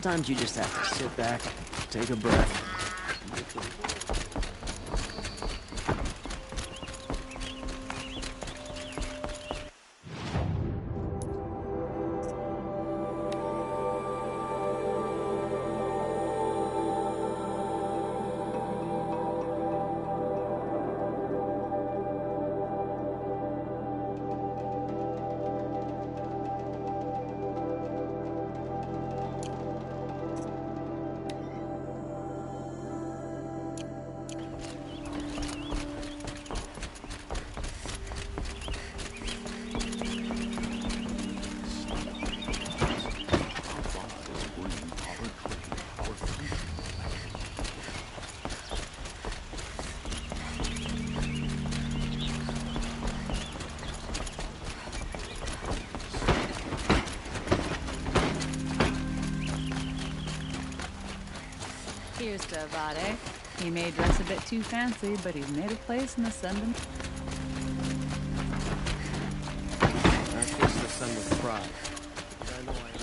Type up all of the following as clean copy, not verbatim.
Sometimes you just have to sit back, take a breath. Here's to Avade. He may dress a bit too fancy, but he's made a place in the Sundom. I face the sun with pride. I know I am.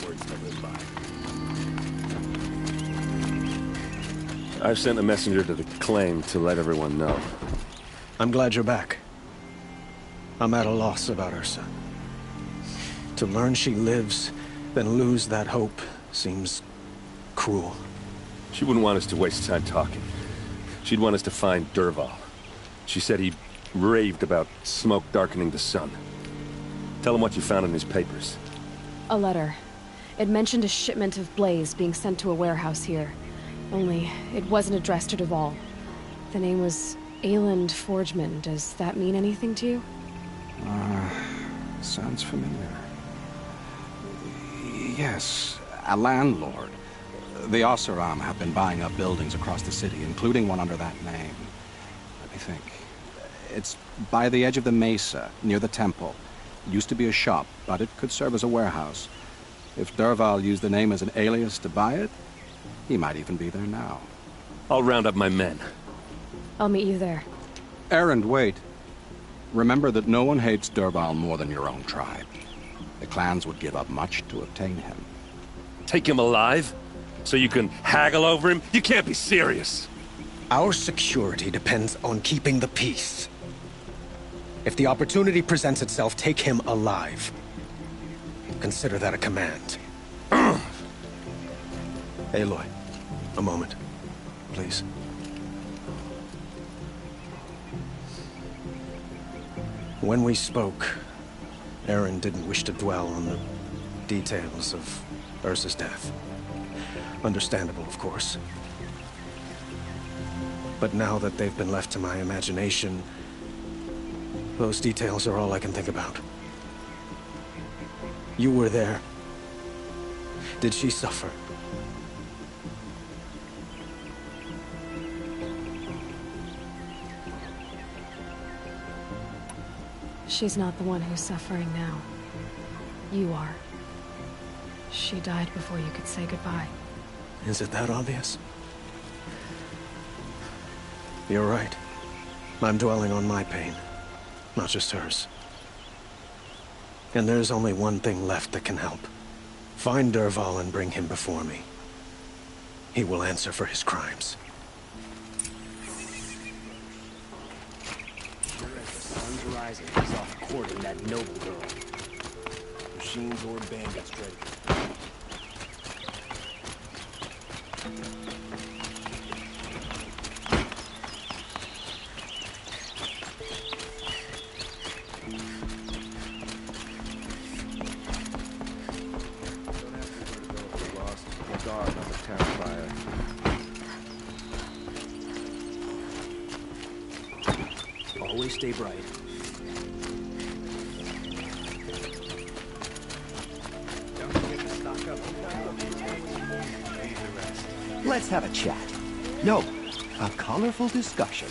Words to live by. I've sent a messenger to the claim to let everyone know. I'm glad you're back. I'm at a loss about Ursa. To learn she lives, then lose that hope, seems cruel. She wouldn't want us to waste time talking. She'd want us to find Dervahl. She said he raved about smoke darkening the sun. Tell him what you found in his papers. A letter. It mentioned a shipment of blaze being sent to a warehouse here. Only, it wasn't addressed to Dervahl. The name was Ayland Forgeman. Does that mean anything to you? Sounds familiar. Yes, a landlord. The Oseram have been buying up buildings across the city, including one under that name. Let me think. It's by the edge of the mesa, near the temple. It used to be a shop, but it could serve as a warehouse. If Dervahl used the name as an alias to buy it, he might even be there now. I'll round up my men. I'll meet you there. Erend, wait. Remember that no one hates Dervahl more than your own tribe. The clans would give up much to obtain him. Take him alive? So you can haggle over him? You can't be serious! Our security depends on keeping the peace. If the opportunity presents itself, take him alive. Consider that a command. Aloy, a moment, please. When we spoke, Erend didn't wish to dwell on the details of Ursa's death. Understandable, of course. But now that they've been left to my imagination, those details are all I can think about. You were there. Did she suffer? She's not the one who's suffering now. You are. She died before you could say goodbye. Is it that obvious? You're right. I'm dwelling on my pain, not just hers. And there's only one thing left that can help. Find Dervahl and bring him before me. He will answer for his crimes. Sure as the sun's rising, he's off courting that noble girl. Machines or bandits ready. Always stay bright. Don't forget to stock up. Let's have a chat. No, a colorful discussion.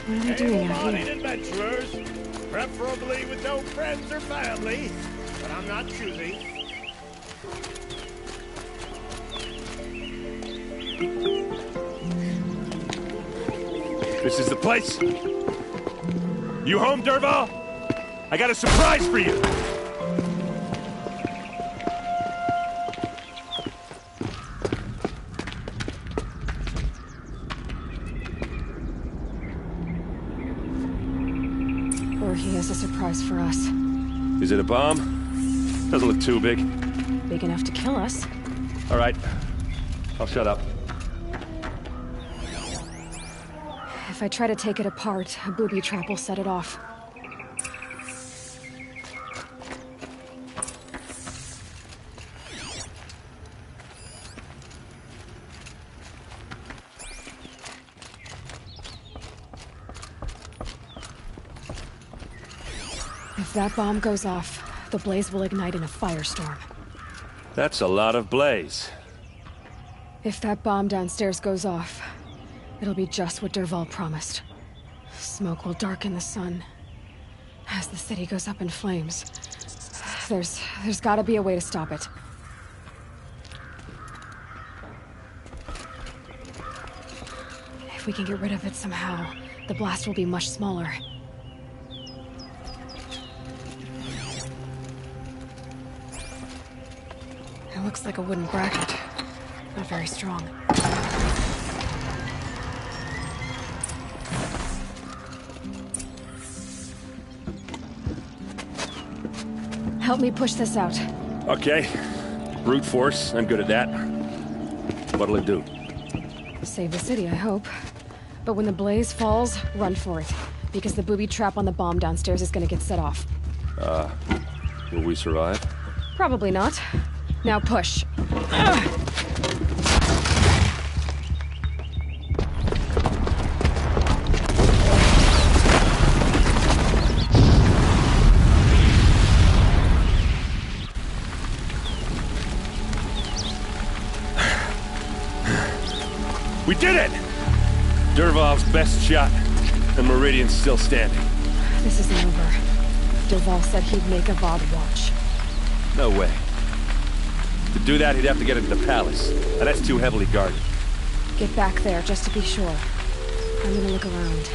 What are they doing out here? Adventurers! Preferably with no friends or family, but I'm not choosing. This is the place? You home, Dervahl? I got a surprise for you! Or he has a surprise for us. Is it a bomb? Doesn't look too big. Big enough to kill us. All right. I'll shut up. If I try to take it apart, a booby trap will set it off. If that bomb goes off, the blaze will ignite in a firestorm. That's a lot of blaze. If that bomb downstairs goes off, it'll be just what Dervahl promised. Smoke will darken the sun. As the city goes up in flames, there's gotta be a way to stop it. If we can get rid of it somehow, the blast will be much smaller. It looks like a wooden bracket. Not very strong. Help me push this out. Okay. Brute force, I'm good at that. What'll it do? Save the city, I hope. But when the blaze falls, run for it. Because the booby trap on the bomb downstairs is gonna get set off. Will we survive? Probably not. Now push. We did it! Dervahl's best shot, and Meridian's still standing. This isn't over. Dervahl said he'd make a Vod watch. No way. To do that, he'd have to get into the palace, and that's too heavily guarded. Get back there, just to be sure. I'm gonna look around.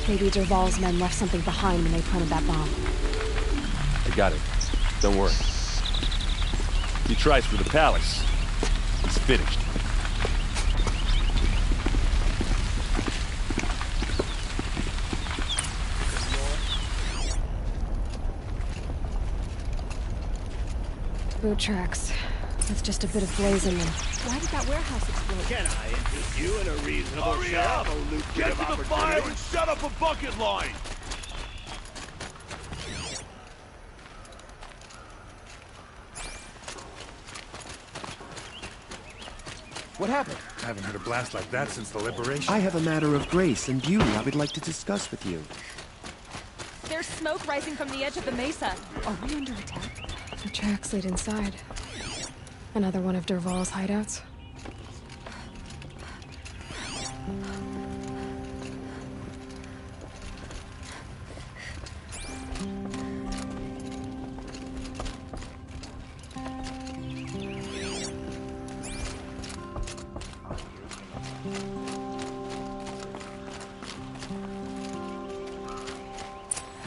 Maybe Dervahl's men left something behind when they planted that bomb. I got it. Don't worry. He tries for the palace. It's finished. Boot tracks. With just a bit of blaze in them. Why did that warehouse explode? Can I interest you in a reasonable Hurry share up! of a Get lucrative to the fire opportunity? and set up a bucket line! What happened? I haven't heard a blast like that since the liberation. I have a matter of grace and beauty I would like to discuss with you. There's smoke rising from the edge of the mesa. Are we under attack? The tracks lead inside. Another one of Dervahl's hideouts.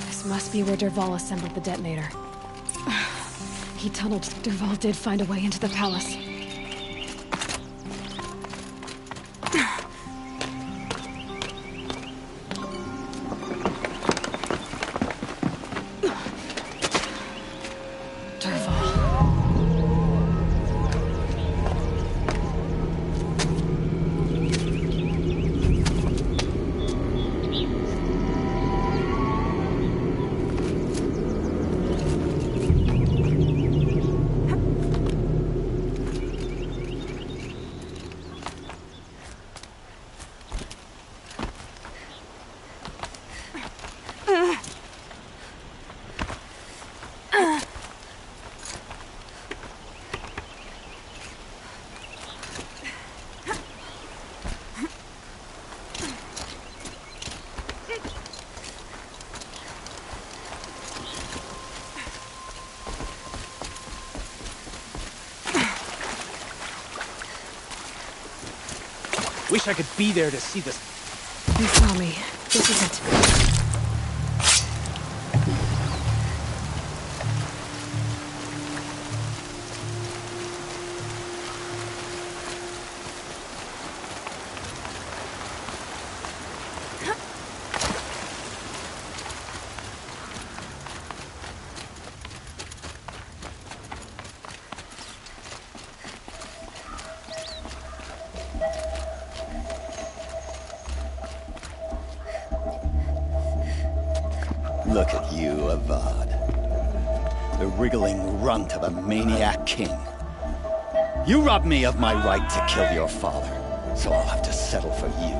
This must be where Dervahl assembled the detonator. He tunneled. Dervahl did find a way into the palace. Wish I could be there to see this. You saw me. This is it. Look at you, Avad. The wriggling runt of a maniac king. You robbed me of my right to kill your father, so I'll have to settle for you.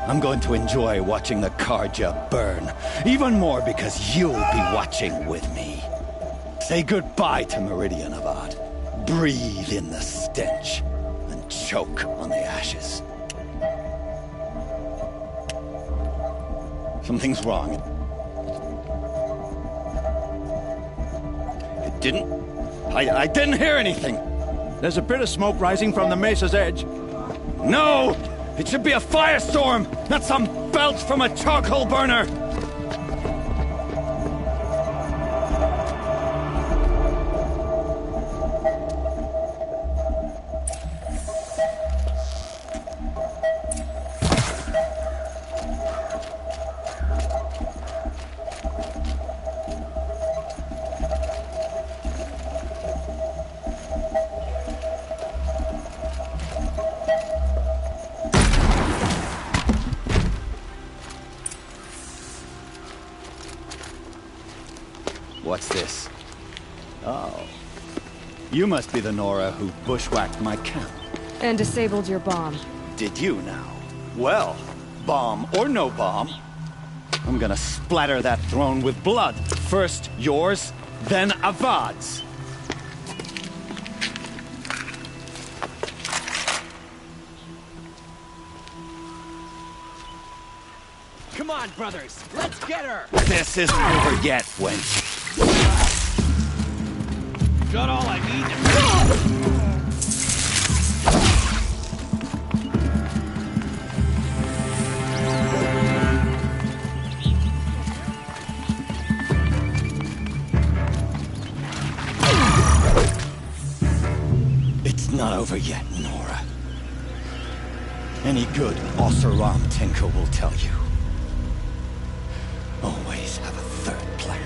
I'm going to enjoy watching the Karja burn, even more because you'll be watching with me. Say goodbye to Meridian, Avad. Breathe in the stench, and choke on the ashes. Something's wrong. I didn't hear anything. There's a bit of smoke rising from the mesa's edge. No! It should be a firestorm, not some belch from a charcoal burner! What's this? Oh. You must be the Nora who bushwhacked my camp. And disabled your bomb. Did you now? Well, bomb or no bomb, I'm gonna splatter that throne with blood. First yours, then Avad's. Come on, brothers. Let's get her. This isn't over yet, wench. Got all I need to... It's not over yet, Nora. Any good Oseram Tinker will tell you. Always have a third plan.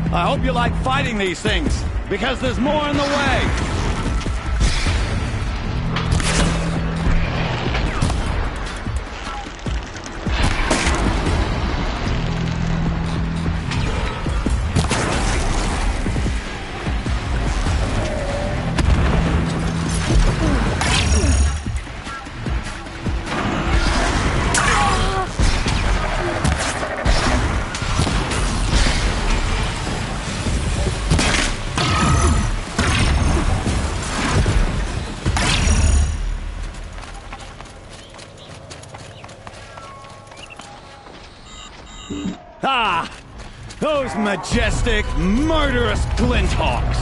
I hope you like fighting these things, because there's more in the way! Ah! Those majestic, murderous glinthawks!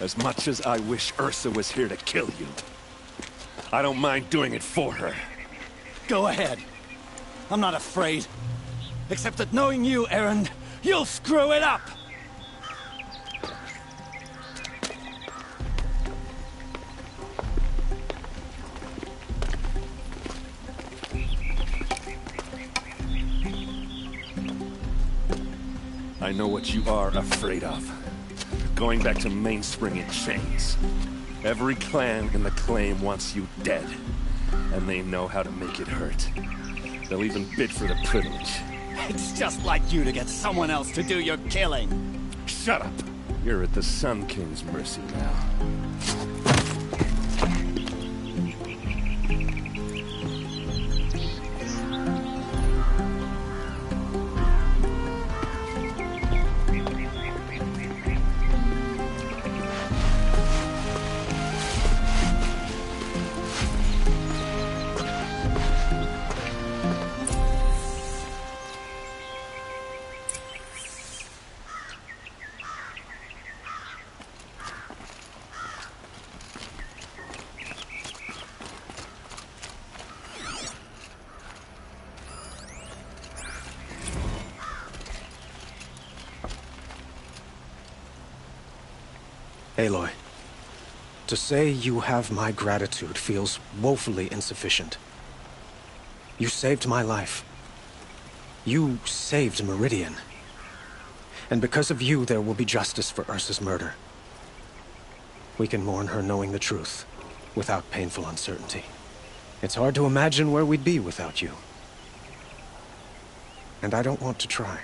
As much as I wish Ursa was here to kill you, I don't mind doing it for her. Go ahead. I'm not afraid. Except that knowing you, Aaron, you'll screw it up! I know what you are afraid of. Going back to Mainspring in chains. Every clan in the claim wants you dead. And they know how to make it hurt. They'll even bid for the privilege. It's just like you to get someone else to do your killing. Shut up! You're at the Sun King's mercy now. Aloy, to say you have my gratitude feels woefully insufficient. You saved my life. You saved Meridian. And because of you, there will be justice for Ursa's murder. We can mourn her knowing the truth, without painful uncertainty. It's hard to imagine where we'd be without you. And I don't want to try.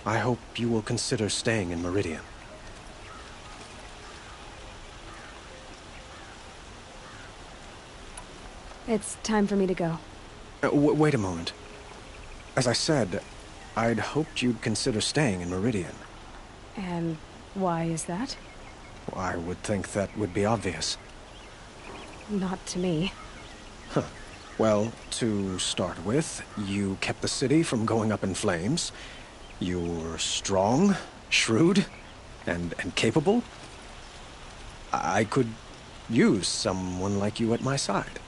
I hope you will consider staying in Meridian. It's time for me to go. Wait a moment. As I said, I'd hoped you'd consider staying in Meridian. And why is that? I would think that would be obvious. Not to me. Huh. Well, to start with, you kept the city from going up in flames. You were strong, shrewd, and capable. I could use someone like you at my side.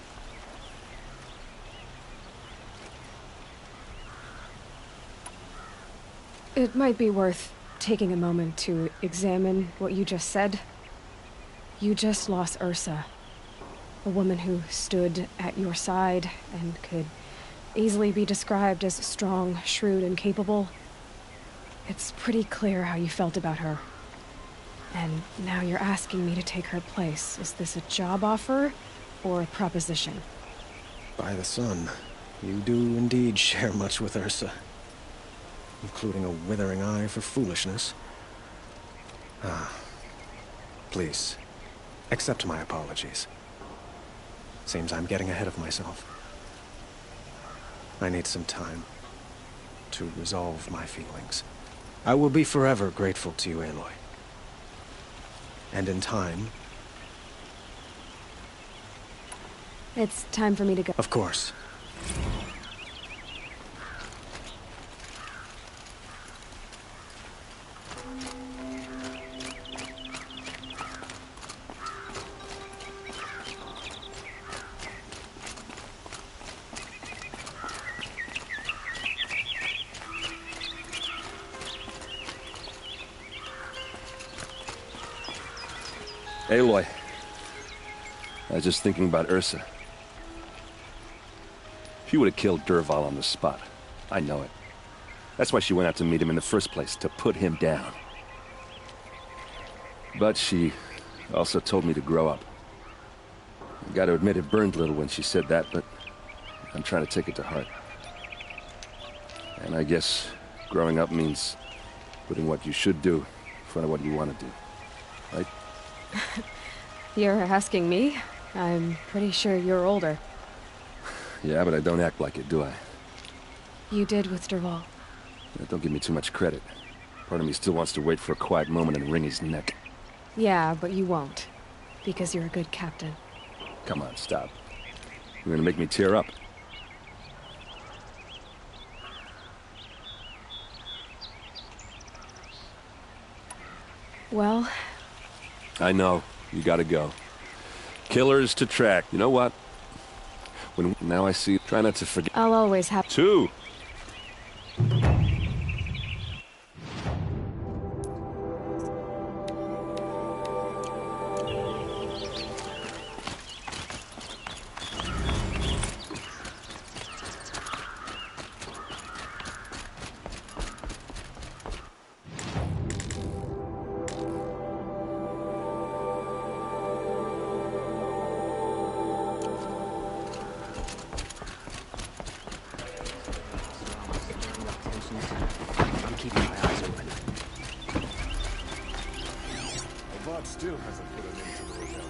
It might be worth taking a moment to examine what you just said. You just lost Ursa, a woman who stood at your side and could easily be described as strong, shrewd, and capable. It's pretty clear how you felt about her. And now you're asking me to take her place. Is this a job offer or a proposition? By the sun, you do indeed share much with Ursa. Including a withering eye for foolishness. Please, accept my apologies. Seems I'm getting ahead of myself. I need some time to resolve my feelings. I will be forever grateful to you, Aloy. And in time... It's time for me to go. Of course. Aloy, I was just thinking about Ursa. She would have killed Dervahl on the spot. I know it. That's why she went out to meet him in the first place, to put him down. But she also told me to grow up. I gotta admit it burned a little when she said that, but I'm trying to take it to heart. And I guess growing up means putting what you should do in front of what you want to do. Right? You're asking me? I'm pretty sure you're older. Yeah, but I don't act like it, do I? You did with Dervahl. Yeah, don't give me too much credit. Part of me still wants to wait for a quiet moment and wring his neck. Yeah, but you won't. Because you're a good captain. Come on, stop. You're gonna make me tear up. Well, I know. You gotta go. Killers to track. You know what? Now I see. Try not to forget. I'll always have... 2. I'm keeping my eyes open. Avad still hasn't put an end to the rebellion.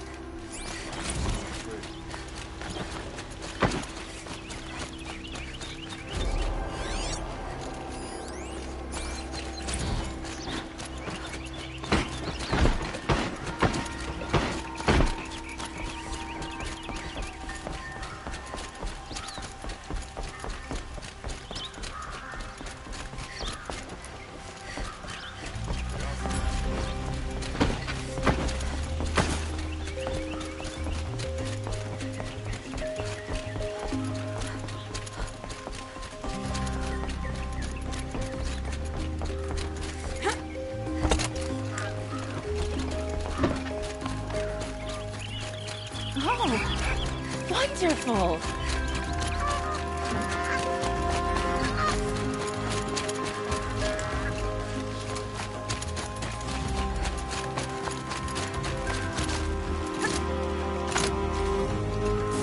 Oh, wonderful!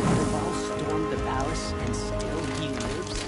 Dervahl stormed the palace and still he lives?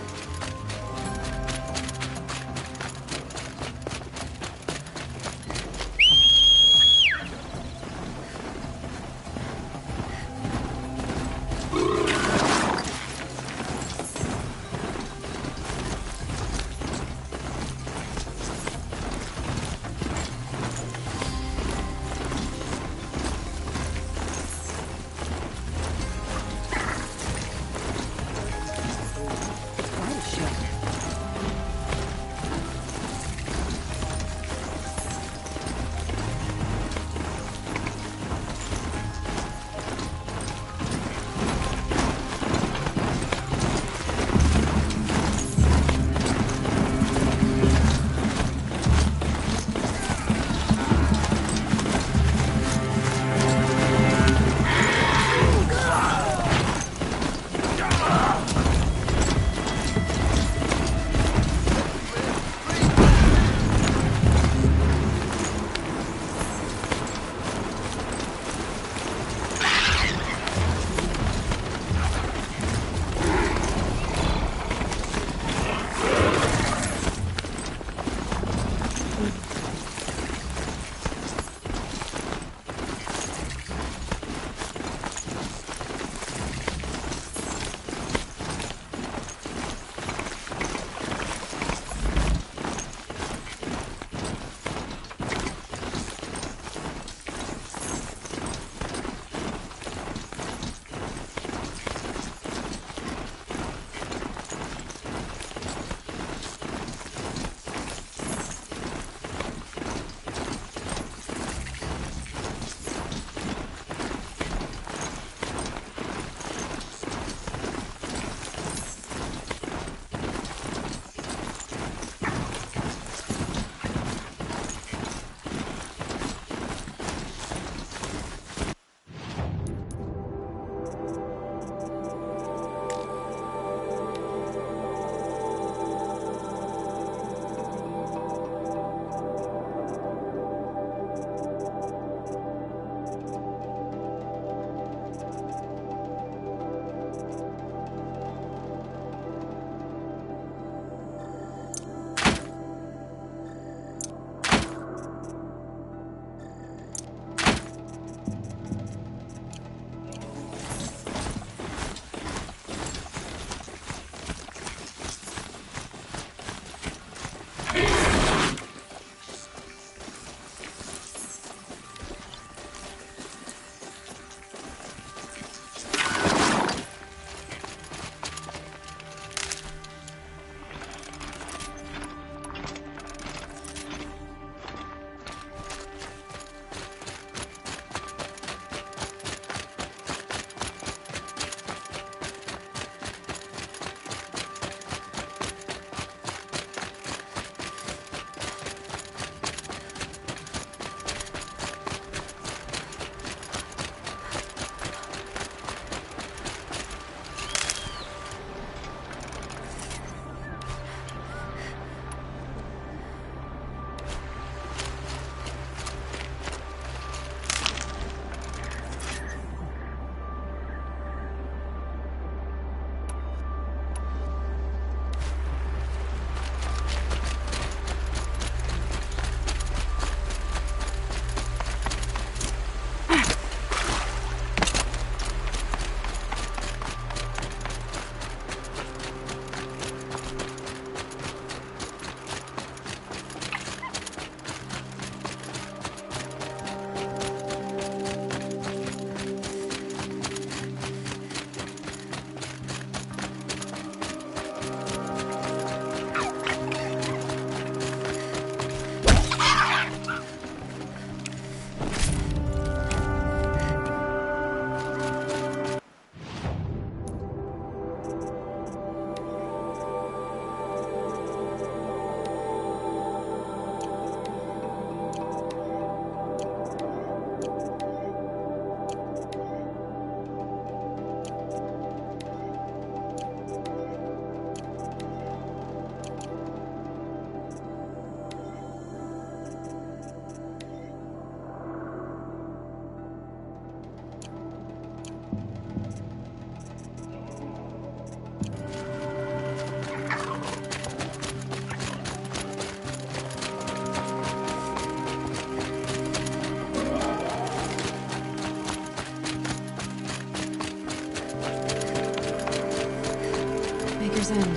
River's End.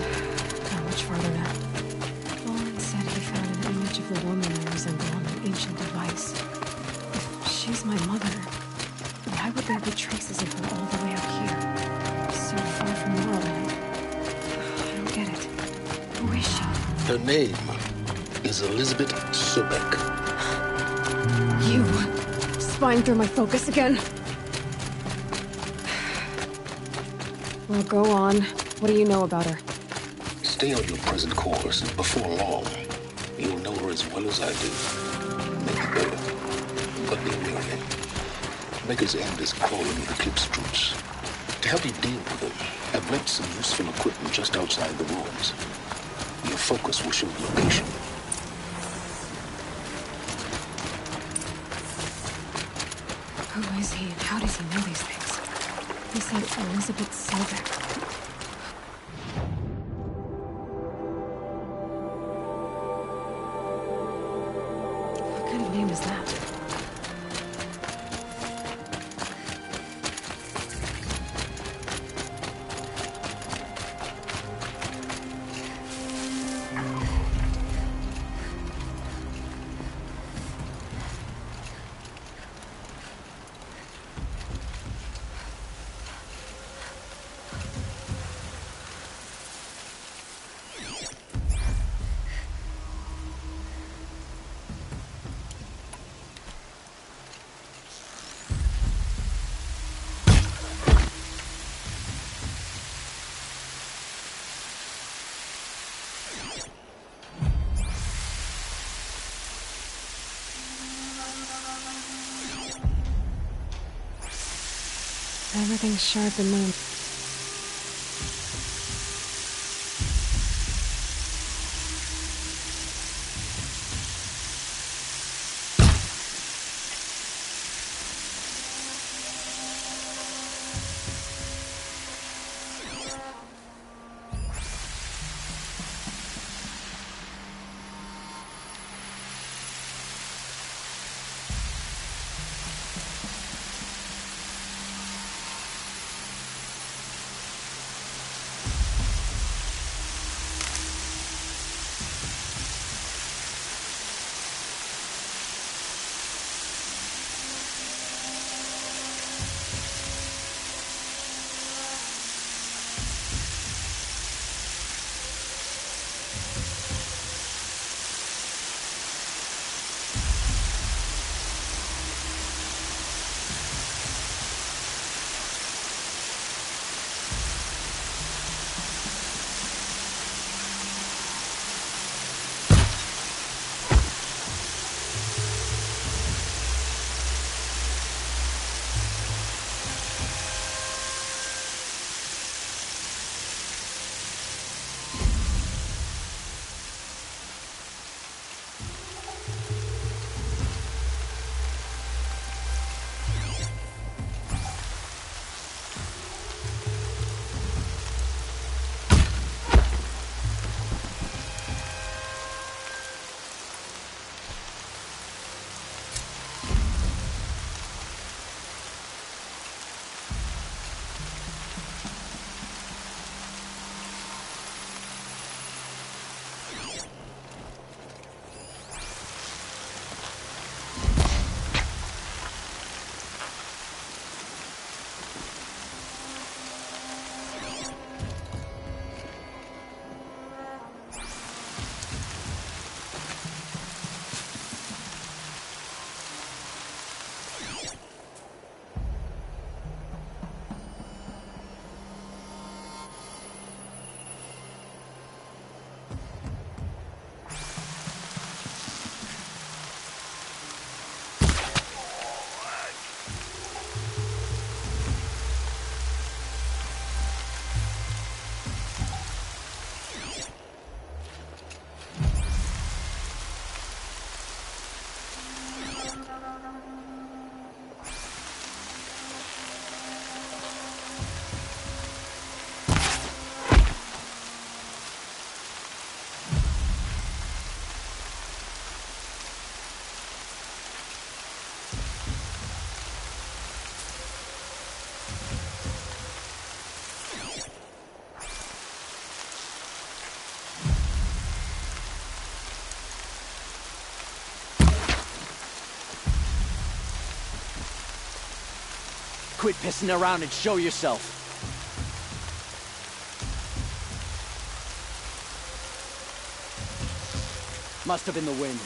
Not much farther now. Vaughn said he found an image of the woman I resemble on an ancient device. If she's my mother, why would there be traces of her all the way up here? So far from Norland. I don't get it. Who is she? Her name is Elizabeth Sobek. You! Spying through my focus again? Well, go on. What do you know about her? Stay on your present course, and before long, you'll know her as well as I do. Maybe better. But be wary. Maker's End is crawling with Eclipse troops. To help you deal with them, I've left some useful equipment just outside the ruins. Your focus will show the location. Who is he and how does he know these things? He said Elizabeth Sobek. What kind of name is that? Everything's sharp and neat. quit pissing around and show yourself. Must have been the wind.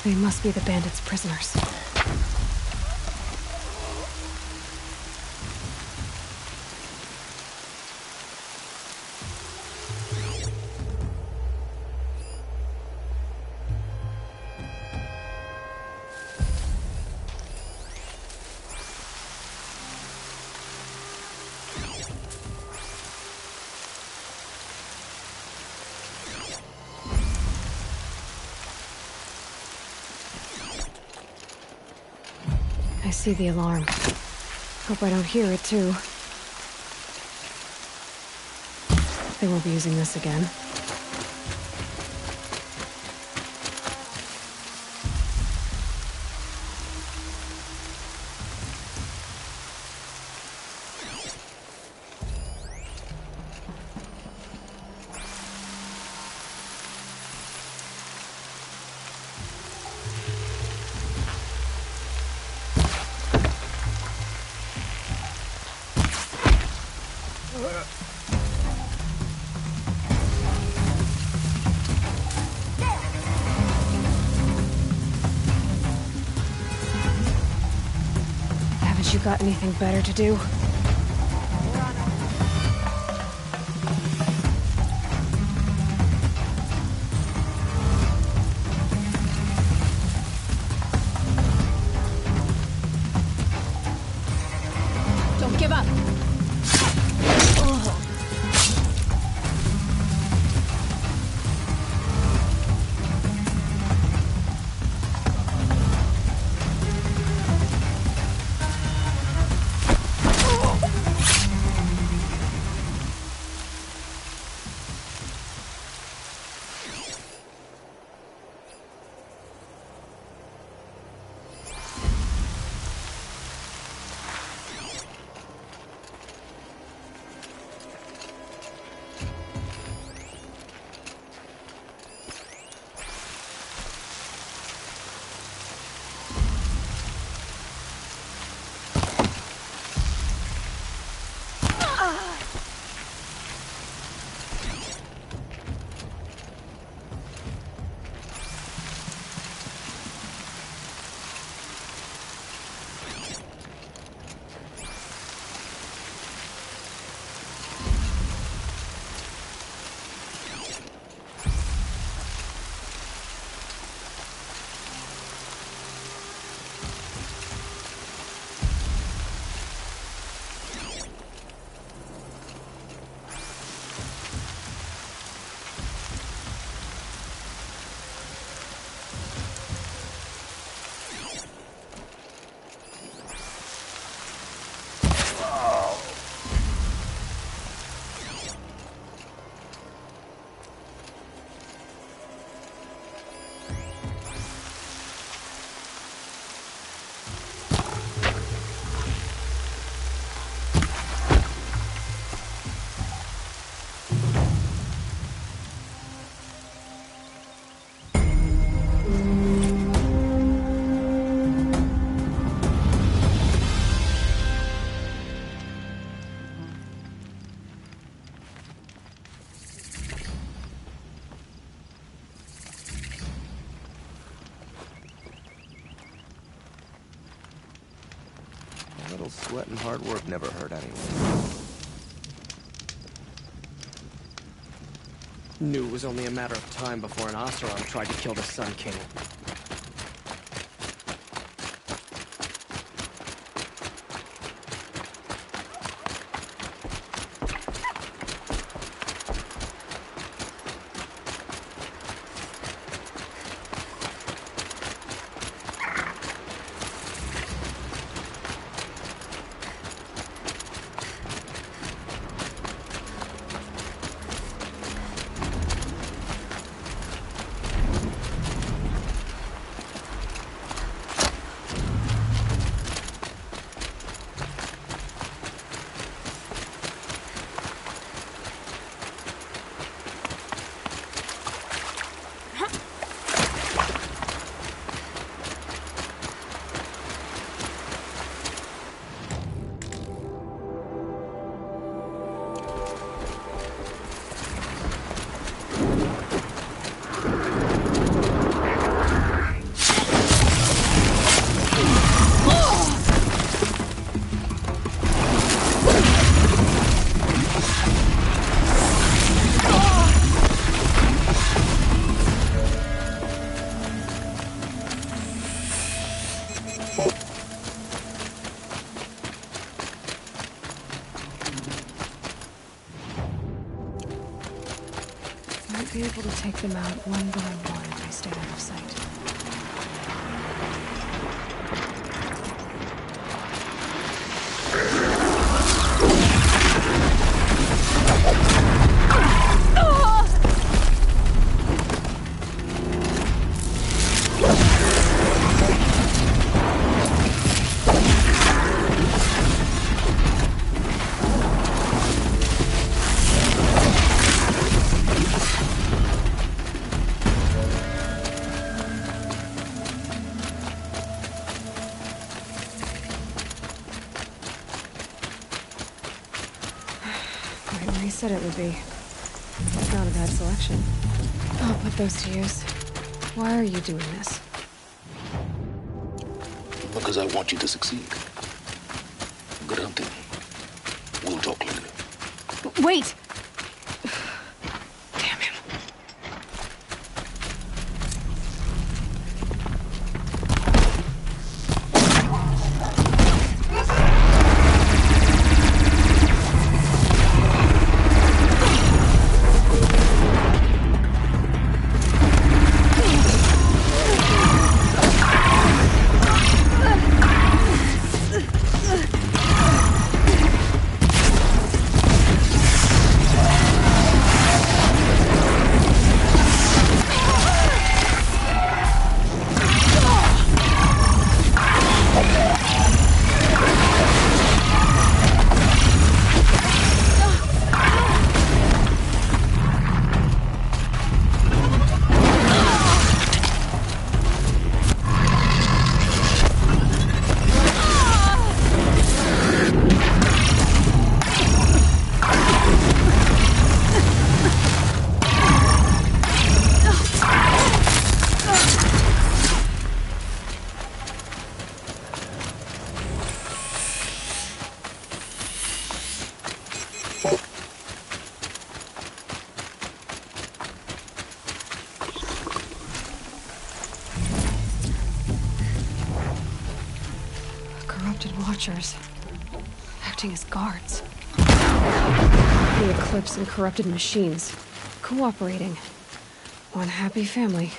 They must be the bandits' prisoners. I see the alarm. Hope I don't hear it, too. They won't be using this again. Haven't you got anything better to do? Don't give up. little sweat and hard work never hurt anyone. Knew it was only a matter of time before an Oseram tried to kill the Sun King. Might be able to take them out one by one if I stay out of sight. Said it would be. Not a bad selection. I'll put those to use. Why are you doing this? Because I want you to succeed. Good hunting. We'll talk later. Wait! Watchers. Acting as guards. The Eclipse and corrupted machines. Cooperating. One happy family.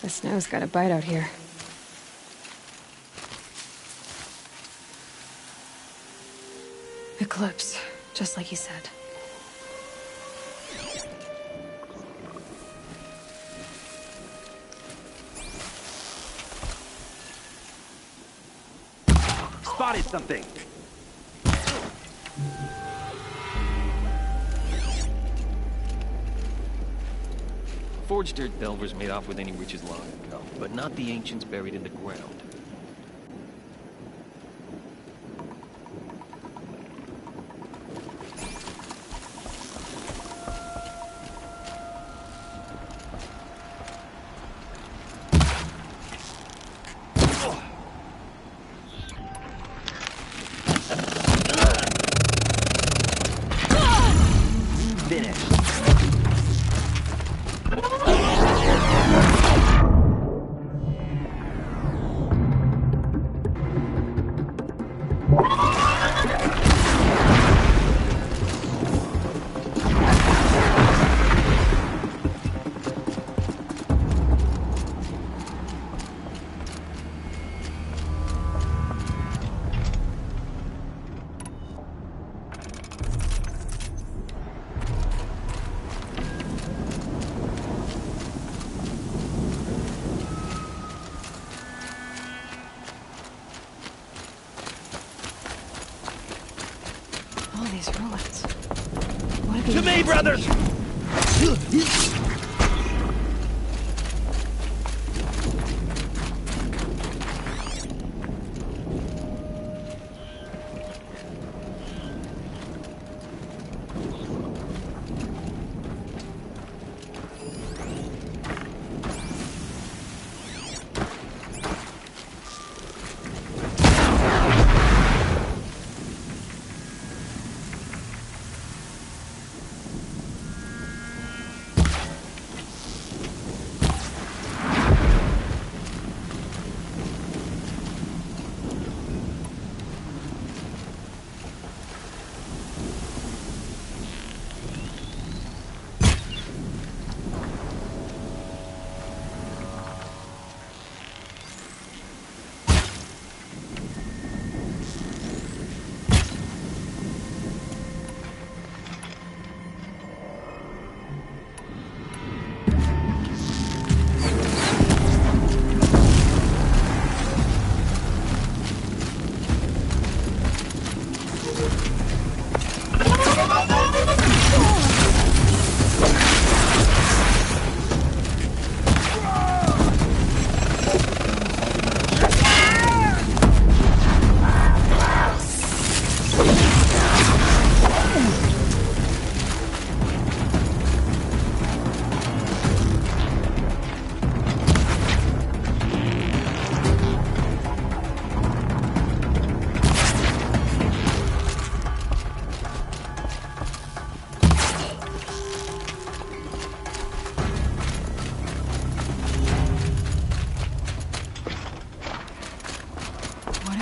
The snow's got a bite out here. Eclipse, just like you said. Spotted something! Forged dirt delvers made off with any riches long ago, but not the ancients buried in the ground. me, brothers!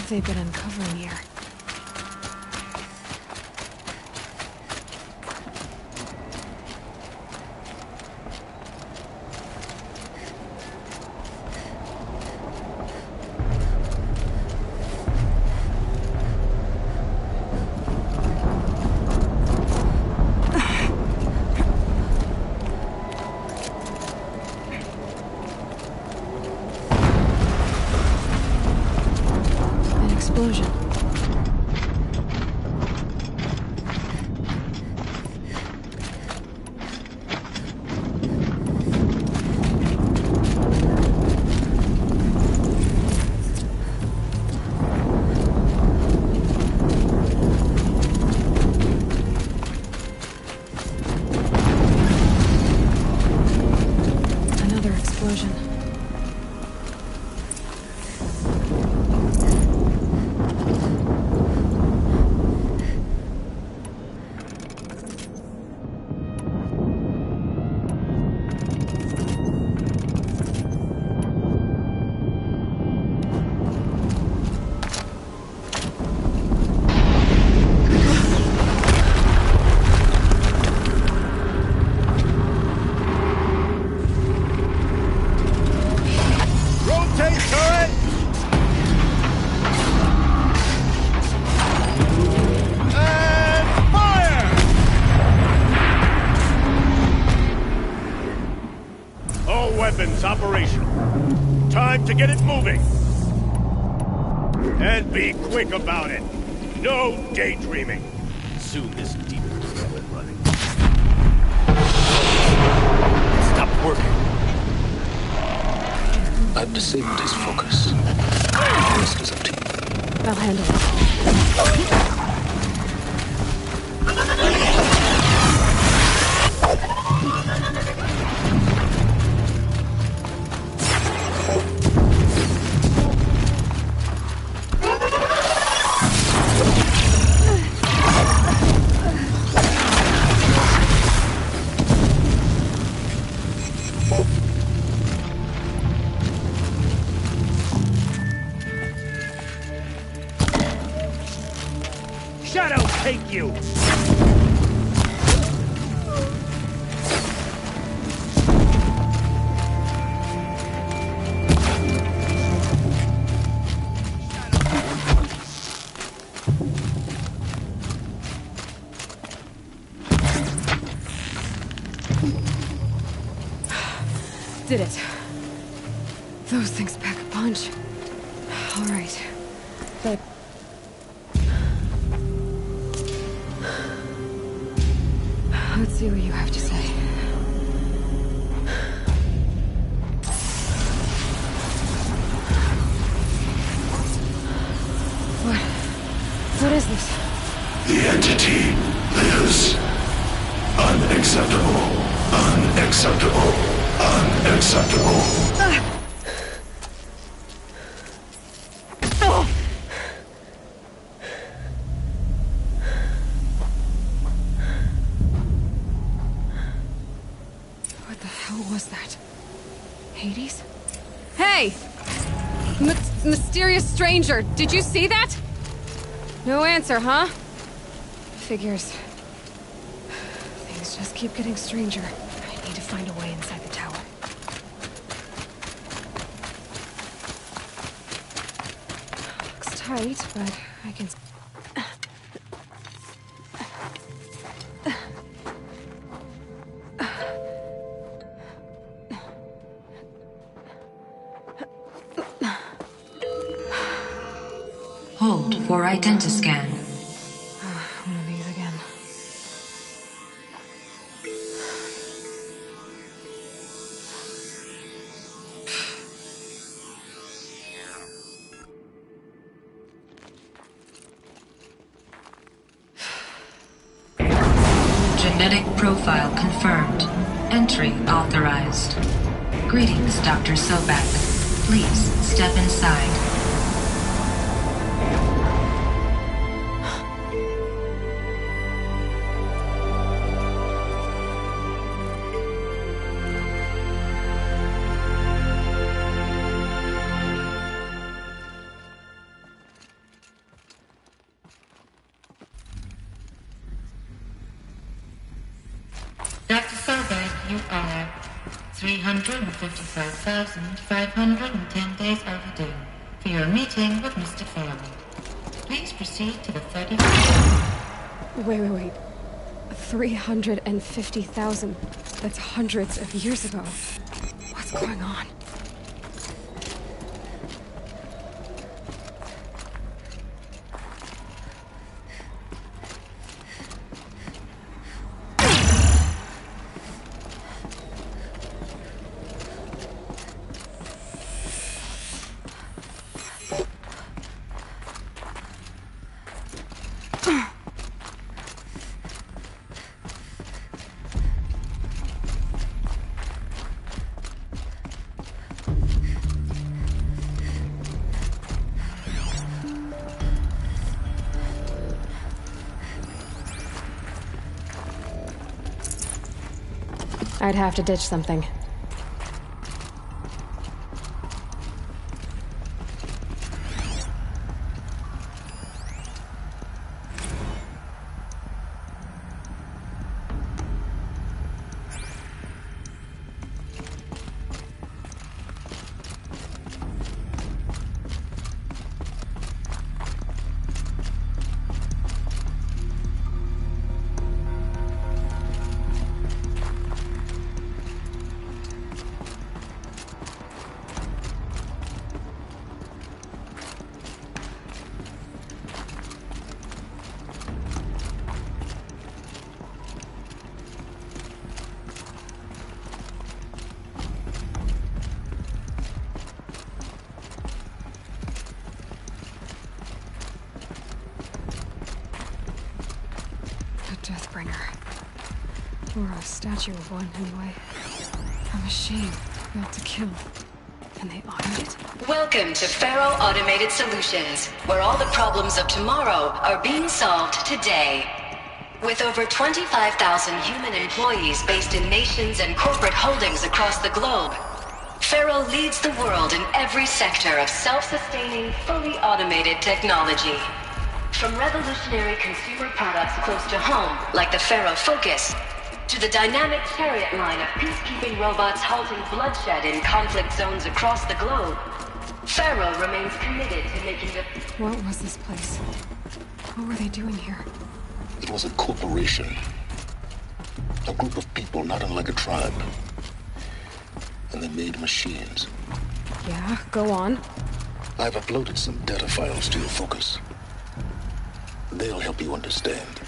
They've been uncovering here. Explosion. Another explosion. Weapons operational. Time to get it moving. And be quick about it. No daydreaming. Soon this demon will be up and running. Stop working. I've disabled his focus. The rest is up to you. I'll handle it. Shadow take you! Did it. Those things pack a punch. All right. But... Let's see what you have to say. What is this? The entity lives. Unacceptable. Unacceptable. Unacceptable. What the hell was that? Hades? Hey! Mysterious stranger, did you see that? No answer, huh? Figures. Things just keep getting stranger. I need to find a way inside the tower. Looks tight, but I can... Hold for identiscan. One of these again. Genetic profile confirmed. Entry authorized. Greetings, Dr. Sobek. Please step inside. Dr. Sobek, you are 355,510 days overdue for your meeting with Mr. Farrell. Please proceed to the 30th. Wait. 350,000. That's hundreds of years ago. What's going on? I'd have to ditch something. Or a statue of one, anyway. A machine built to kill. And they honored it. Welcome to Faro Automated Solutions, where all the problems of tomorrow are being solved today. With over 25,000 human employees based in nations and corporate holdings across the globe, Faro leads the world in every sector of self-sustaining, fully automated technology. From revolutionary consumer products close to home, like the Faro Focus, to the dynamic chariot line of peacekeeping robots halting bloodshed in conflict zones across the globe, Faro remains committed to making the... What was this place? What were they doing here? It was a corporation. A group of people not unlike a tribe. And they made machines. Yeah, go on. I've uploaded some data files to your Focus. They'll help you understand.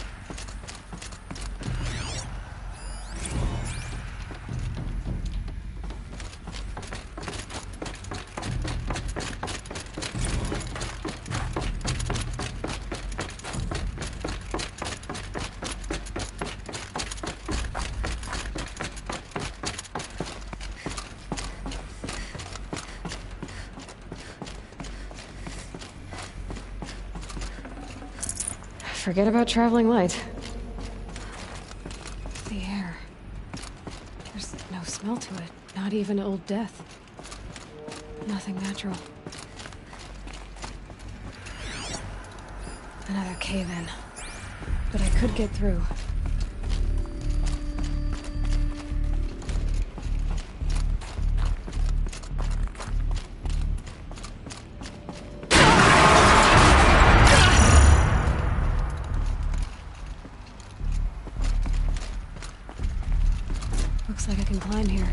Forget about traveling light. The air. There's no smell to it. Not even old death. Nothing natural. Another cave-in. But I could get through. Looks like I can climb here.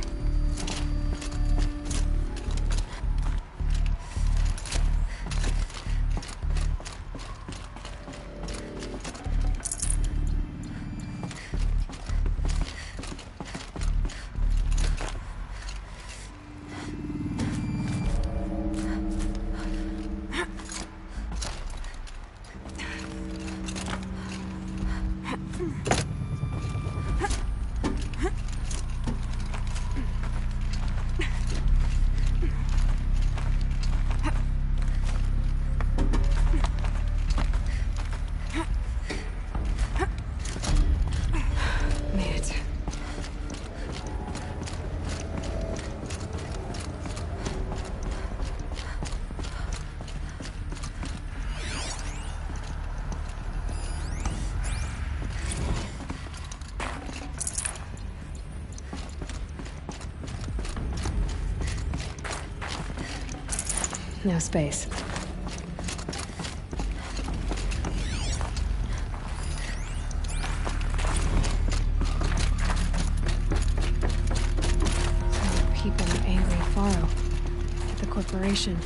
No space. People are angry at Faro, at the corporation.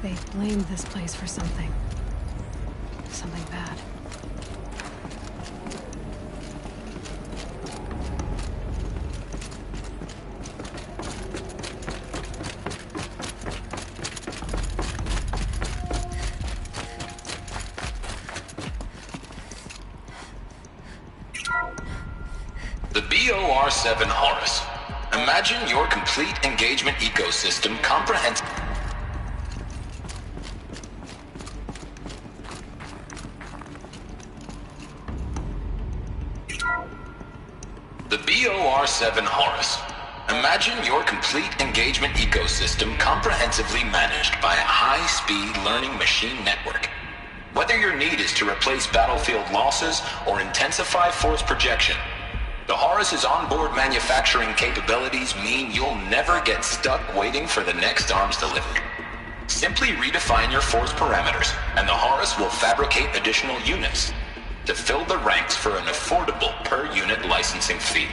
They blamed this place for something. Something bad. The BOR-7 Horus. Imagine your complete engagement ecosystem comprehensive. The BOR-7 Horus. Imagine your complete engagement ecosystem comprehensively managed by a high-speed learning machine network. Whether your need is to replace battlefield losses or intensify force projection, the Horus's onboard manufacturing capabilities mean you'll never get stuck waiting for the next arms delivery. Simply redefine your force parameters, and the Horus will fabricate additional units to fill the ranks for an affordable per-unit licensing fee.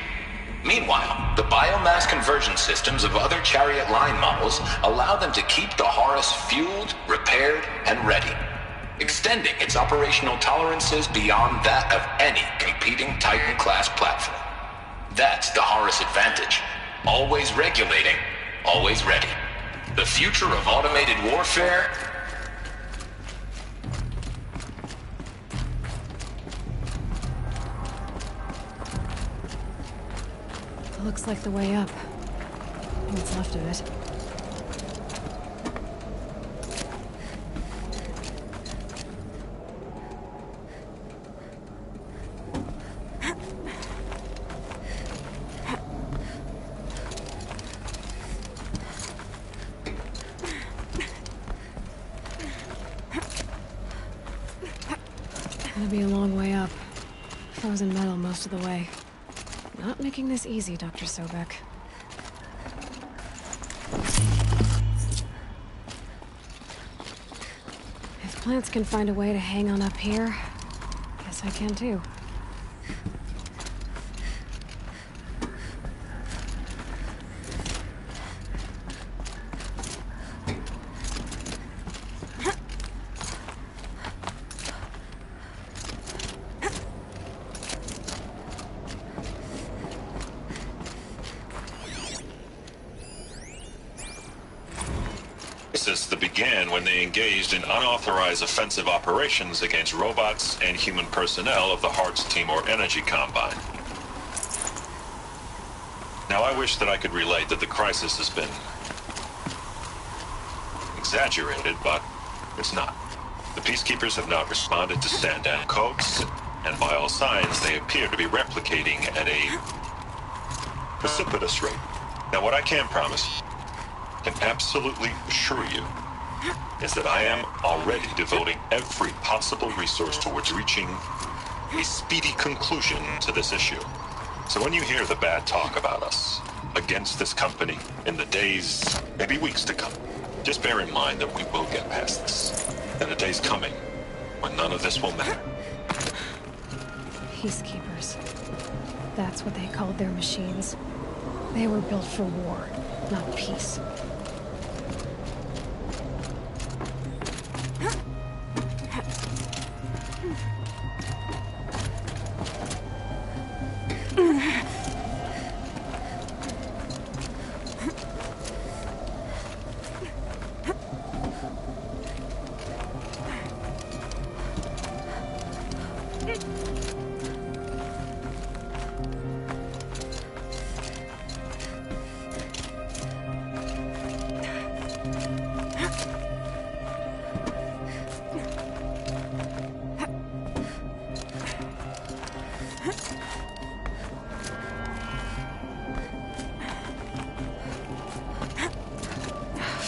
Meanwhile, the biomass conversion systems of other Chariot line models allow them to keep the Horus fueled, repaired, and ready, extending its operational tolerances beyond that of any competing Titan-class platform. That's the Horus advantage. Always regulating, always ready. The future of automated warfare. Looks like the way up. What's left of it. Gonna be a long way up. Frozen metal most of the way. Not making this easy, Dr. Sobek. If plants can find a way to hang on up here, guess I can too. That began when they engaged in unauthorized offensive operations against robots and human personnel of the Hearts Timor Energy Combine. Now, I wish that I could relate that the crisis has been exaggerated, but it's not. The Peacekeepers have not responded to stand-down codes, and by all signs, they appear to be replicating at a precipitous rate. Now, what I can promise, can absolutely assure you, is that I am already devoting every possible resource towards reaching a speedy conclusion to this issue. So when you hear the bad talk about us against this company in the days, maybe weeks to come, just bear in mind that we will get past this. And the day's coming when none of this will matter. Peacekeepers. That's what they called their machines. They were built for war, not peace.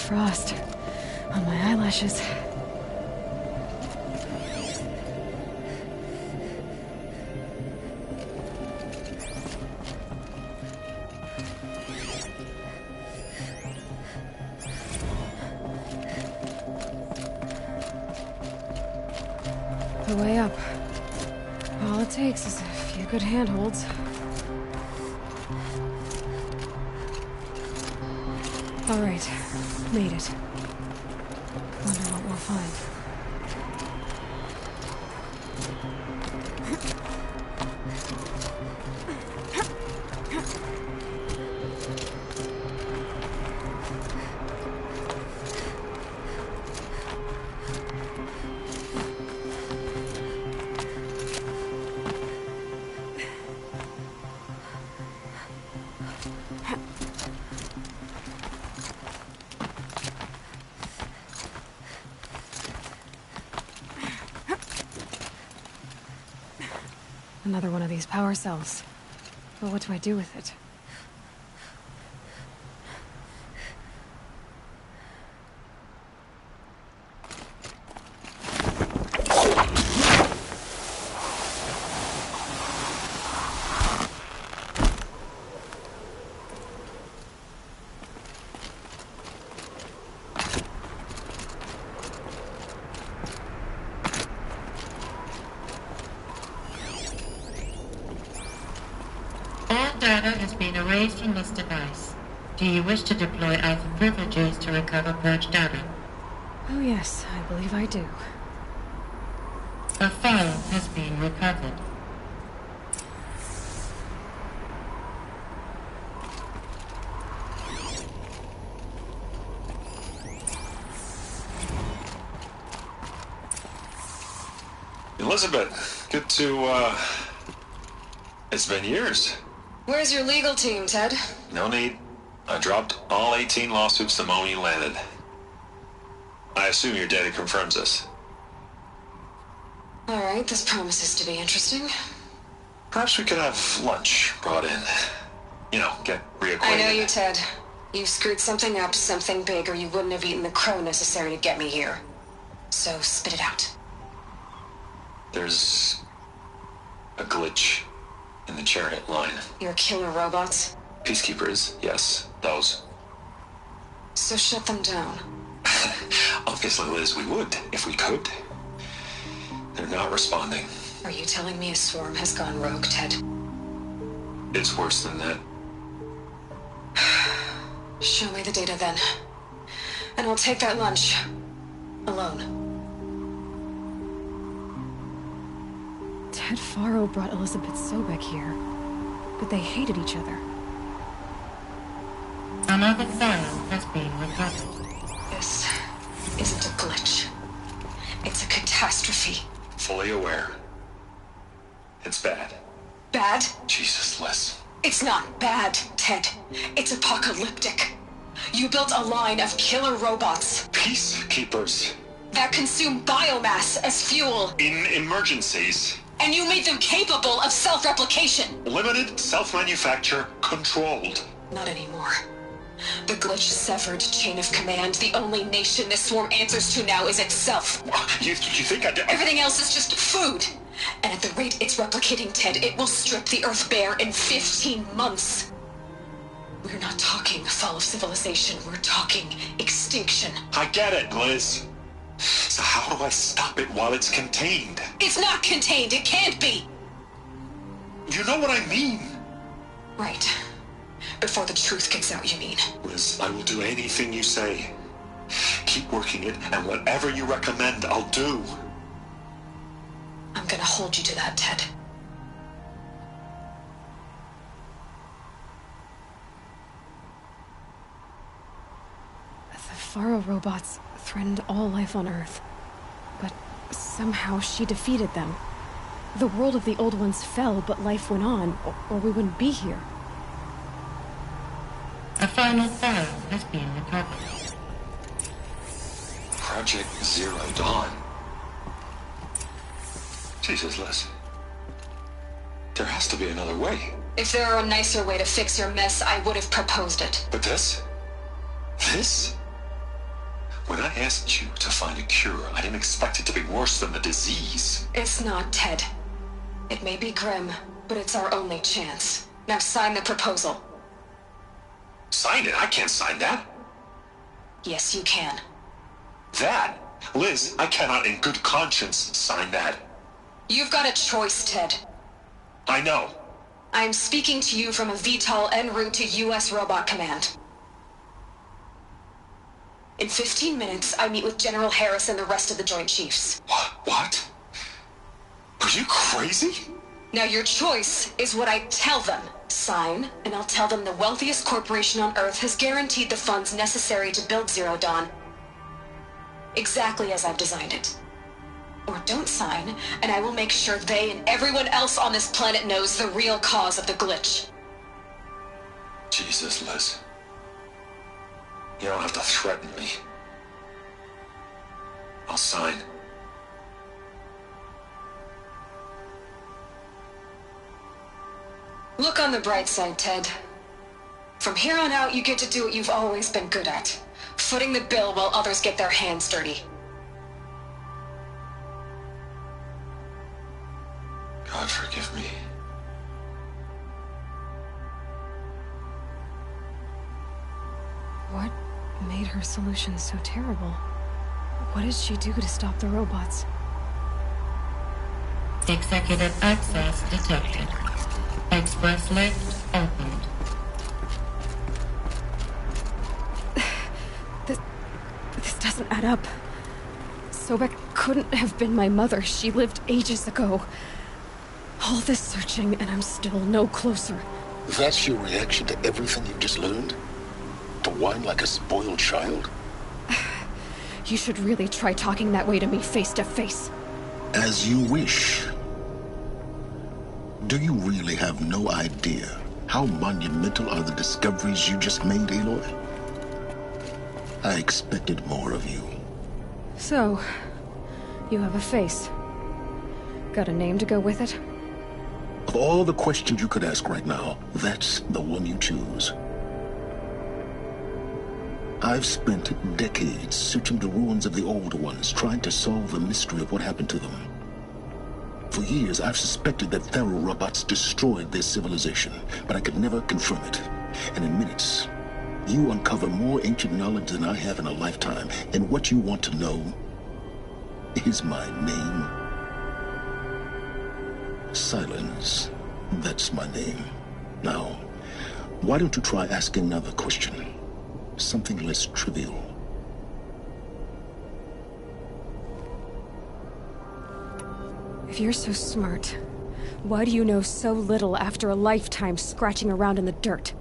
Frost on my eyelashes. The way up. All it takes is a few good handholds. All right, made it. Wonder what we'll find. Another one of these power cells. But what do I do with it? Data has been erased from this device. Do you wish to deploy alpha privileges to recover purged data? Oh yes, I believe I do. A file has been recovered. Elizabeth, good to, it's been years. Where's your legal team, Ted? No need. I dropped all 18 lawsuits the moment you landed. I assume your data confirms this. All right, this promises to be interesting. Perhaps we could have lunch brought in. You know, get reacquainted. I know you, Ted. You screwed something up, something big, or you wouldn't have eaten the crow necessary to get me here. So spit it out. There's a glitch in the chariot line. Your killer robots? Peacekeepers, yes, those. So shut them down. Obviously, Liz, we would, if we could. They're not responding. Are you telling me a swarm has gone rogue, Ted? It's worse than that. Show me the data then. And I'll take that lunch. Alone. Ted Faro brought Elizabeth Sobek here, but they hated each other. Another file has been recovered. This isn't a glitch. It's a catastrophe. Fully aware. It's bad. Bad? Jesus, Liz. It's not bad, Ted. It's apocalyptic. You built a line of killer robots. Peacekeepers. that consume biomass as fuel. In emergencies. And you made them capable of self-replication. Limited, self-manufacture, controlled. Not anymore. The glitch severed chain of command. The only nation this swarm answers to now is itself. You think Everything else is just food. And at the rate it's replicating, Ted, it will strip the Earth bare in 15 months. We're not talking fall of civilization. We're talking extinction. I get it, Liz. So how do I stop it while it's contained? It's not contained. It can't be. You know what I mean? Right. Before the truth gets out, you mean? Liz, I will do anything you say. Keep working it, and whatever you recommend, I'll do. I'm gonna hold you to that, Ted. The Faro robots threatened all life on Earth. But somehow she defeated them. The world of the Old Ones fell, but life went on, or we wouldn't be here. A final Pharaoh has been recovered. Project Zero Dawn. Jesus, Liz. There has to be another way. If there were a nicer way to fix your mess, I would have proposed it. But this? This? When I asked you to find a cure, I didn't expect it to be worse than the disease. It's not, Ted. It may be grim, but it's our only chance. Now sign the proposal. Sign it? I can't sign that. Yes, you can. That? Liz, I cannot in good conscience sign that. You've got a choice, Ted. I know. I'm speaking to you from a VTOL en route to U.S. Robot Command. In 15 minutes, I meet with General Harris and the rest of the Joint Chiefs. What? Are you crazy? Now your choice is what I tell them. Sign, and I'll tell them the wealthiest corporation on Earth has guaranteed the funds necessary to build Zero Dawn. Exactly as I've designed it. Or don't sign, and I will make sure they and everyone else on this planet knows the real cause of the glitch. Jesus, Liz. You don't have to threaten me. I'll sign. Look on the bright side, Ted. From here on out, you get to do what you've always been good at. Footing the bill while others get their hands dirty. God forgive me. What made her solution so terrible? What did she do to stop the robots? Executive access detected. Express lift opened. This doesn't add up. Sobek couldn't have been my mother. She lived ages ago. All this searching, and I'm still no closer. That's your reaction to everything you've just learned? To whine like a spoiled child? You should really try talking that way to me face to face. As you wish. Do you really have no idea how monumental are the discoveries you just made, Aloy? I expected more of you. So, you have a face. Got a name to go with it? Of all the questions you could ask right now, that's the one you choose. I've spent decades searching the ruins of the older ones, trying to solve the mystery of what happened to them. For years, I've suspected that Faro robots destroyed their civilization, but I could never confirm it. And in minutes, you uncover more ancient knowledge than I have in a lifetime, and what you want to know is my name. Silence. That's my name. Now, why don't you try asking another question? Something less trivial. If you're so smart, why do you know so little after a lifetime scratching around in the dirt?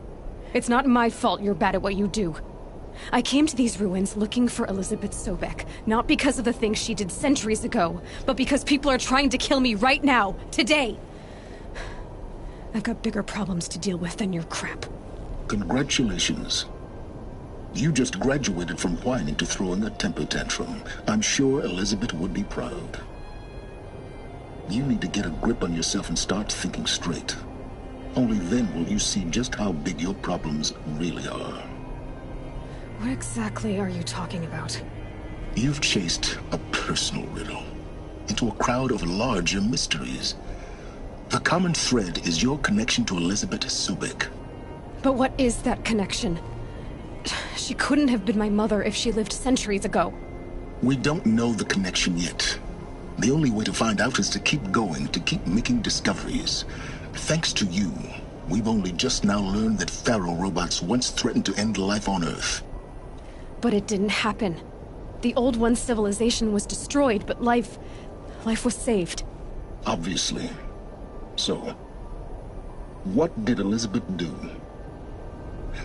It's not my fault you're bad at what you do. I came to these ruins looking for Elizabeth Sobek, not because of the things she did centuries ago, but because people are trying to kill me right now, today. I've got bigger problems to deal with than your crap. Congratulations. You just graduated from whining to throwing a temper tantrum. I'm sure Elizabeth would be proud. You need to get a grip on yourself and start thinking straight. Only then will you see just how big your problems really are. What exactly are you talking about? You've chased a personal riddle into a crowd of larger mysteries. The common thread is your connection to Elizabeth Sobek. But what is that connection? She couldn't have been my mother if she lived centuries ago. We don't know the connection yet. The only way to find out is to keep going, to keep making discoveries. Thanks to you, we've only just now learned that Pharaoh robots once threatened to end life on Earth. But it didn't happen. The Old One's civilization was destroyed, but life was saved. Obviously. So, what did Elizabeth do?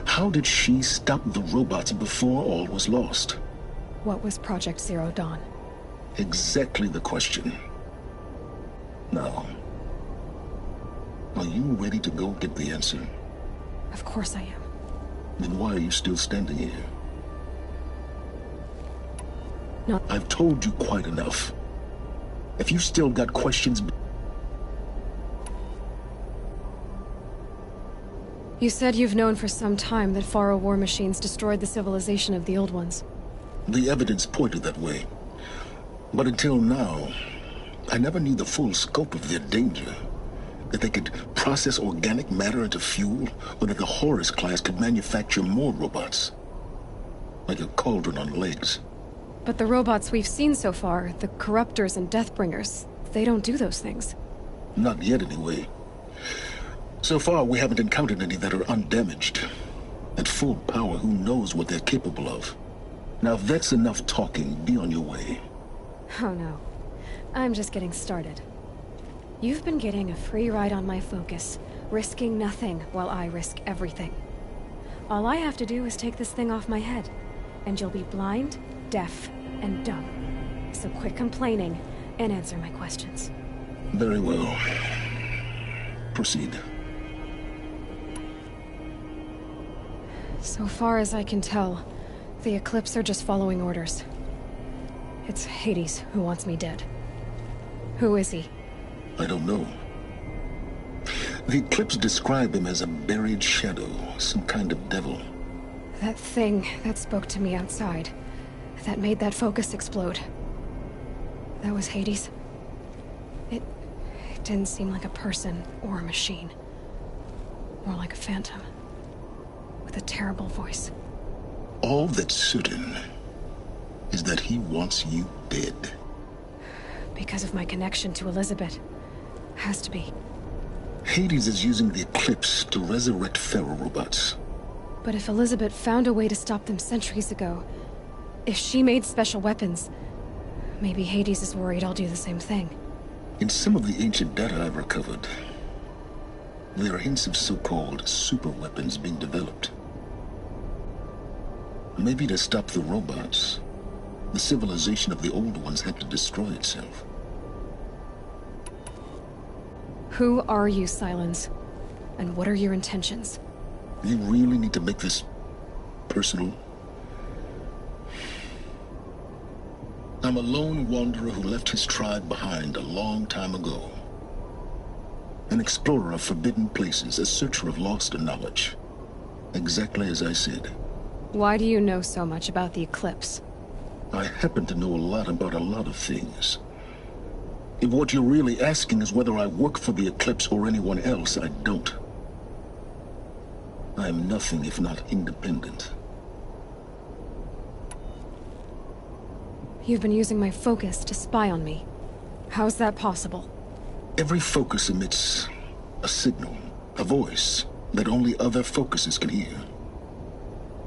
How did she stop the robots before all was lost? What was Project Zero Dawn? Exactly the question. Now, are you ready to go get the answer? Of course I am. Then why are you still standing here? No. I've told you quite enough. If you still got questions... You said you've known for some time that Pharaoh war machines destroyed the civilization of the Old Ones. The evidence pointed that way. But until now, I never knew the full scope of their danger. That they could process organic matter into fuel, or that the Horus class could manufacture more robots. Like a cauldron on legs. But the robots we've seen so far, the Corruptors and Deathbringers, they don't do those things. Not yet, anyway. So far, we haven't encountered any that are undamaged. At full power, who knows what they're capable of? Now, if that's enough talking, be on your way. Oh no. I'm just getting started. You've been getting a free ride on my focus, risking nothing while I risk everything. All I have to do is take this thing off my head, and you'll be blind, deaf, and dumb. So quit complaining and answer my questions. Very well. Proceed. So far as I can tell, the Eclipse are just following orders. It's Hades who wants me dead. Who is he? I don't know. The Eclipse describe him as a buried shadow, some kind of devil. That thing that spoke to me outside, that made that focus explode. That was Hades. It didn't seem like a person or a machine. More like a phantom. With a terrible voice. All that's certain is that he wants you dead. Because of my connection to Elizabeth. Has to be. Hades is using the Eclipse to resurrect Pharaoh robots. But if Elizabeth found a way to stop them centuries ago, if she made special weapons, maybe Hades is worried I'll do the same thing. In some of the ancient data I've recovered, there are hints of so-called super weapons being developed. Maybe to stop the robots, the civilization of the Old Ones had to destroy itself. Who are you, Silence? And what are your intentions? You really need to make this personal? I'm a lone wanderer who left his tribe behind a long time ago. An explorer of forbidden places, a searcher of lost knowledge. Exactly as I said. Why do you know so much about the Eclipse? I happen to know a lot about a lot of things. If what you're really asking is whether I work for the Eclipse or anyone else, I don't. I am nothing if not independent. You've been using my focus to spy on me. How's that possible? Every focus emits a signal, a voice, that only other focuses can hear.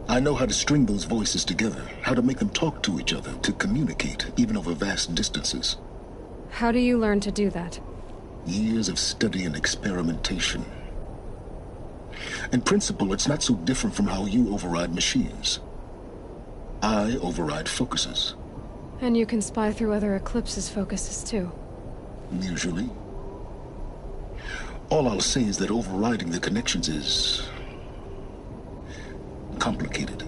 I know how to string those voices together, how to make them talk to each other, to communicate, even over vast distances. How do you learn to do that? Years of study and experimentation. In principle, it's not so different from how you override machines. I override focuses. And you can spy through other Eclipse's focuses too. Usually. All I'll say is that overriding the connections is complicated.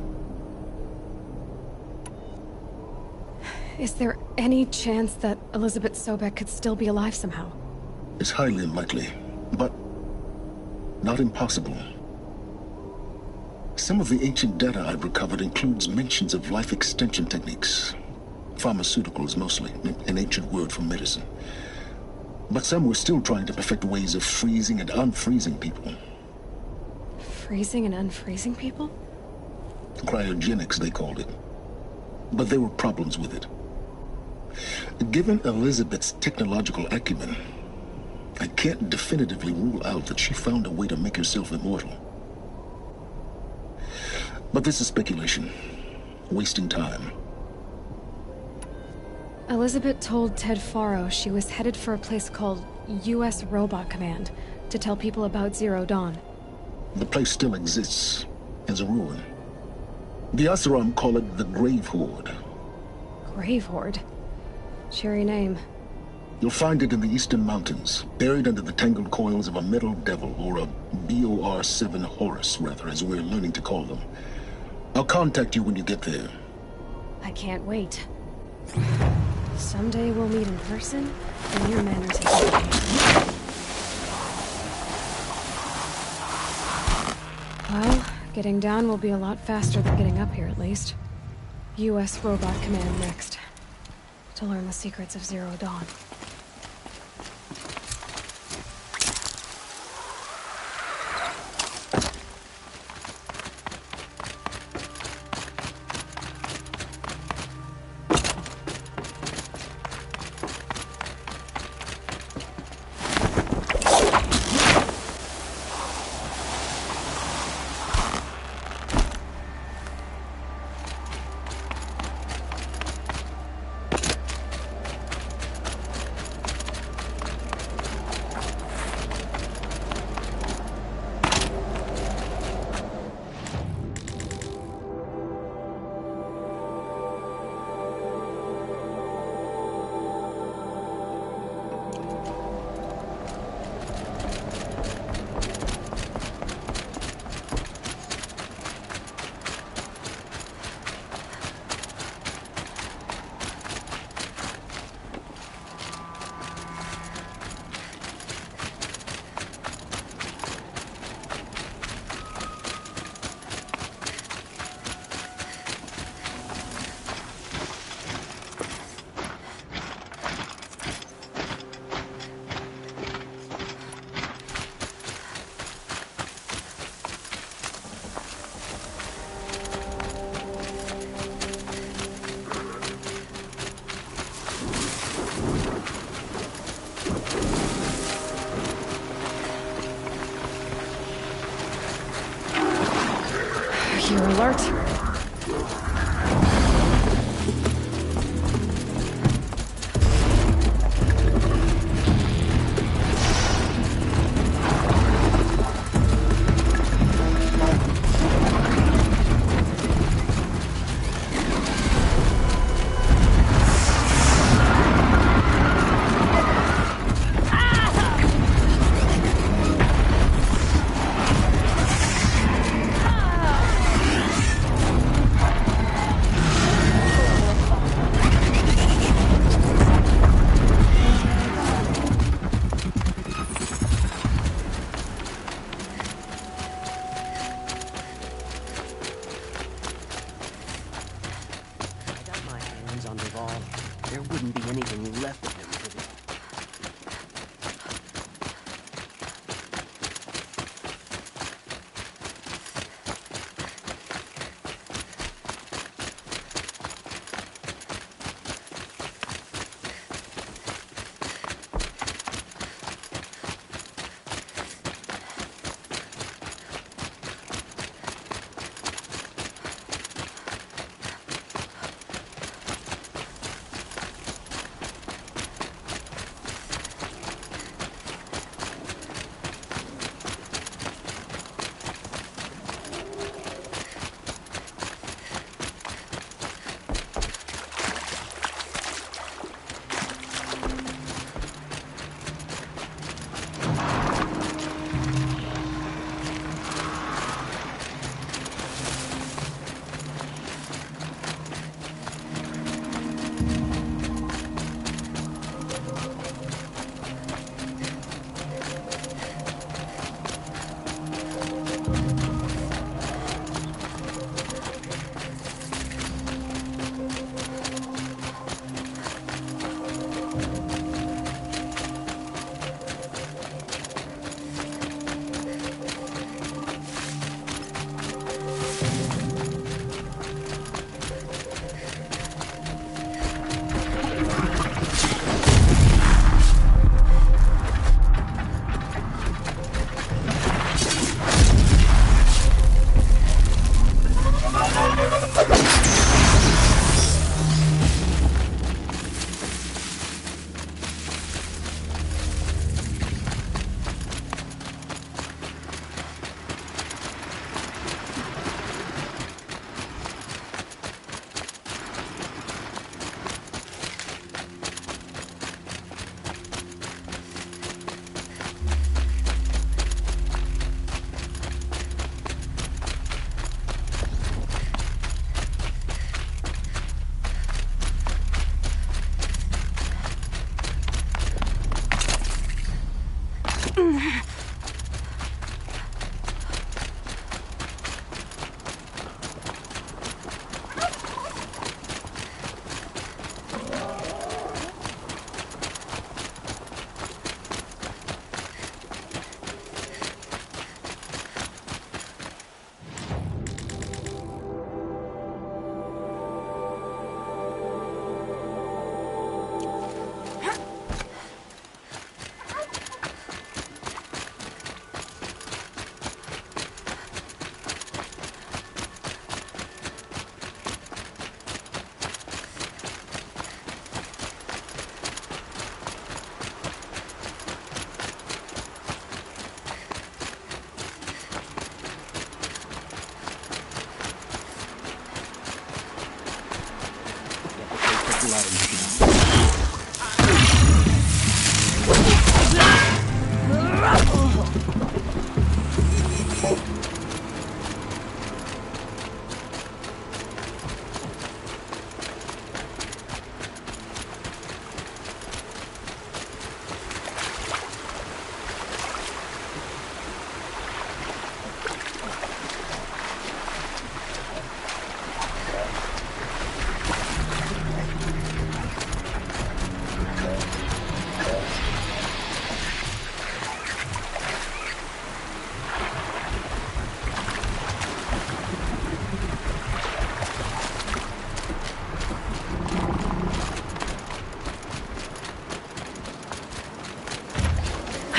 Is there any chance that Elizabeth Sobek could still be alive somehow? It's highly unlikely, but not impossible. Some of the ancient data I've recovered includes mentions of life extension techniques. Pharmaceuticals, mostly, an ancient word for medicine. But some were still trying to perfect ways of freezing and unfreezing people. Freezing and unfreezing people? Cryogenics, they called it. But there were problems with it. Given Elizabeth's technological acumen, I can't definitively rule out that she found a way to make herself immortal. But this is speculation. Wasting time. Elizabeth told Ted Faro she was headed for a place called U.S. Robot Command to tell people about Zero Dawn. The place still exists, as a ruin. The Asuram call it the Grave Horde. Grave Horde? Cheery name. You'll find it in the Eastern Mountains, buried under the tangled coils of a metal devil, or a BOR-7 Horus, rather, as we're learning to call them. I'll contact you when you get there. I can't wait. Someday we'll meet in person, and your manners have changed. Well, getting down will be a lot faster than getting up here, at least. U.S. Robot Command next. To learn the secrets of Zero Dawn. You're alert. There wouldn't be anything left of him for the...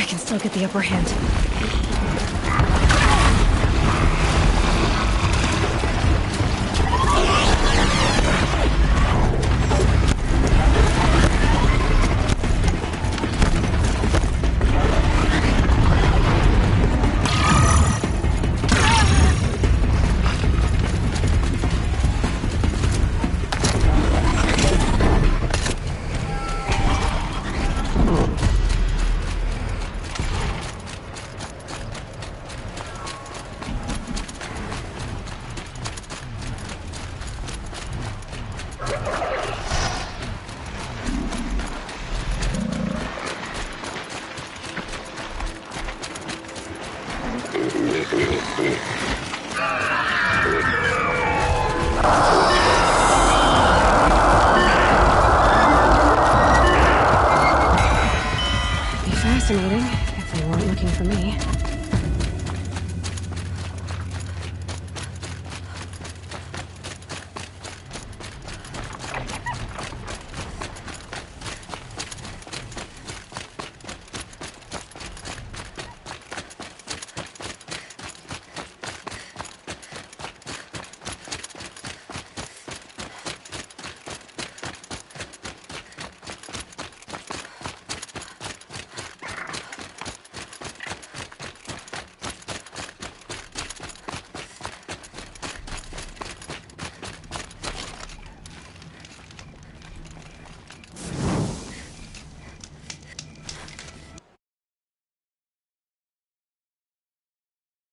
I can still get the upper hand.